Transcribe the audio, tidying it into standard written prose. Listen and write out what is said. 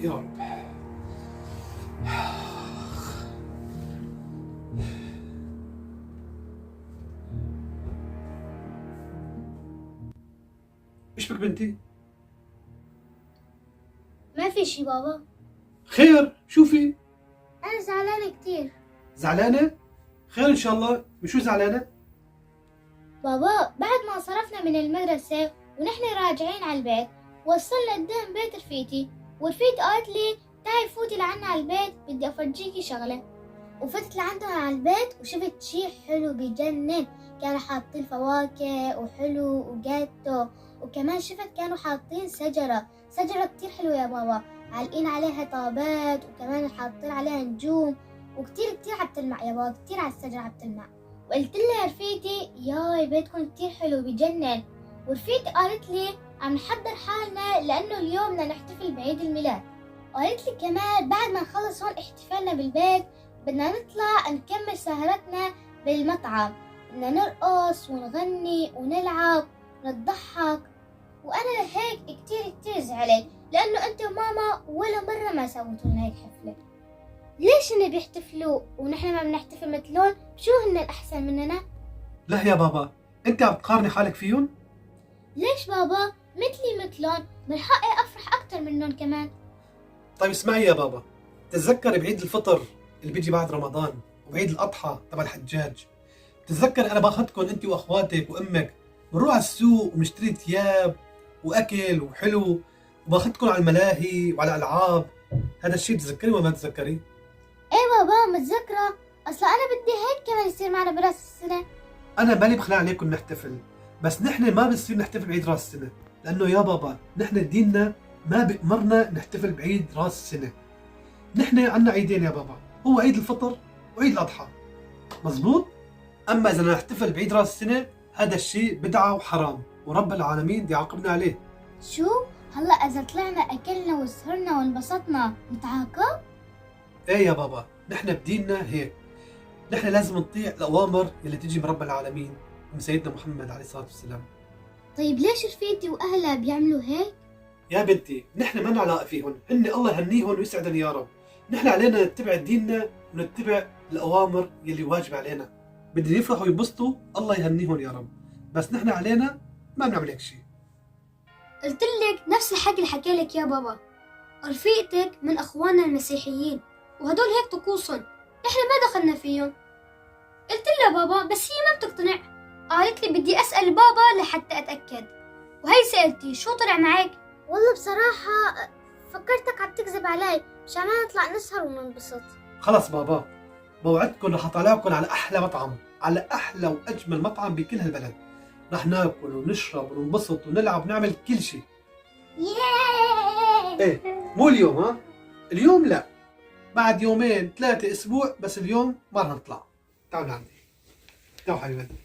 يا رب. ايش بك بنتي؟ ما في شي بابا. خير، شوفي. أنا زعلانة كتير. زعلانة؟ خير إن شاء الله. بشو زعلانة؟ بابا بعد ما صرفنا من المدرسة ونحن راجعين على البيت وصلنا قدام بيت رفيقتي، ورفيقتي قالت لي تعي فوتي لعنا على البيت بدي أفرجيكي شغلة. وفتت لعندهم على البيت وشفت شي حلو بجنن، كانوا حاطين فواكه وحلو وجاتو، وكمان شفت كانوا حاطين شجرة كتير حلوة يا بابا، عالقين عليها طابات وكمان حاطين عليها نجوم، وكتير عبتلمع يا بابا، كتير على الشجرة عبتلمع. وقلت لها يا رفيقتي ياي بيتكم كتير حلو بجنن. ورفيقتي قالت لي عم نحضر حالنا لأنه اليوم بدنا نحتفل بعيد الميلاد، وقالت لي كمان بعد ما نخلص هون احتفالنا بالبيت بدنا نطلع نكمل سهرتنا بالمطعم، بدنا نرقص ونغني ونلعب ونضحك. وأنا لهيك كتير زعلت لأنه أنت وماما ولا مرة ما سويتوا لنا هيك حفلة. ليش هن بيحتفلوا ونحن ما بنحتفل مثلهم؟ شو هن الأحسن مننا؟ لا يا بابا، أنت عم تقارني حالك فيهم؟ ليش بابا؟ مثلهم، من حقي أفرح أكتر منهم كمان. طيب اسمعي يا بابا، تتذكر بعيد الفطر اللي بيجي بعد رمضان وبعيد الأضحى تبع الحجاج، تتذكر أنا باخذكم أنت وأخواتك وأمك بنروح على السوق وبنشتري ثياب وأكل وحلو، وباخذكم على الملاهي وعلى ألعاب. هذا الشيء تتذكري ولا ما تتذكري؟ إيه بابا متذكرة، أصلا أنا بدي هيك كمان يصير معنا براس السنة. أنا مالي بخلع عليكم نحتفل، بس نحن ما بنصير نحتفل بعيد راس السنة، لأنه يا بابا نحن ديننا ما بأمرنا نحتفل بعيد راس السنة. نحن عنا عيدين يا بابا، هو عيد الفطر وعيد الأضحى، مزبوط؟ أما إذا نحتفل بعيد راس السنة هذا الشيء بدعة وحرام، ورب العالمين بده يعاقبنا عليه. شو؟ هلا إذا طلعنا أكلنا وسهرنا وانبسطنا نتعاقب؟ إيه يا بابا، نحن بديننا هيك، نحن لازم نطيع الأوامر اللي تجي من رب العالمين ومن سيدنا محمد عليه الصلاة والسلام. طيب ليش رفيقتي وأهلها بيعملوا هيك؟ يا بنتي نحن ما لنا علاقة فيهم، هن الله يهنيهم ويسعدهم يا رب. نحن علينا نتبع ديننا ونتبع الأوامر يلي واجبة علينا. بدهم يفرحوا وينبسطوا الله يهنيهم يا رب، بس نحن علينا ما بنعمل هيك شيء. قلت لك نفس الحكي اللي حكى لك يا بابا، رفيقتك من أخواننا المسيحيين وهدول هيك طقوسهم، إحنا ما دخلنا فيهم. قلت لها بابا بس هي ما بتقتنع، قالت لي بدي أسأل بابا لحتى أتأكد، وهي سألتي شو طلع معك؟ والله بصراحة فكرتك عم تكذب علي مشان ما نطلع نسهر وننبسط. خلص بابا، بوعدكم رح اطلعكم على احلى مطعم، على احلى واجمل مطعم بكل هالبلد. رح ناكل ونشرب وننبسط ونلعب ونعمل كل شيء. ايه مو اليوم، ها؟ اليوم لا، بعد يومين 3 اسبوع، بس اليوم ما رح نطلع. تعالوا لعندي، تعالوا حبيبتي.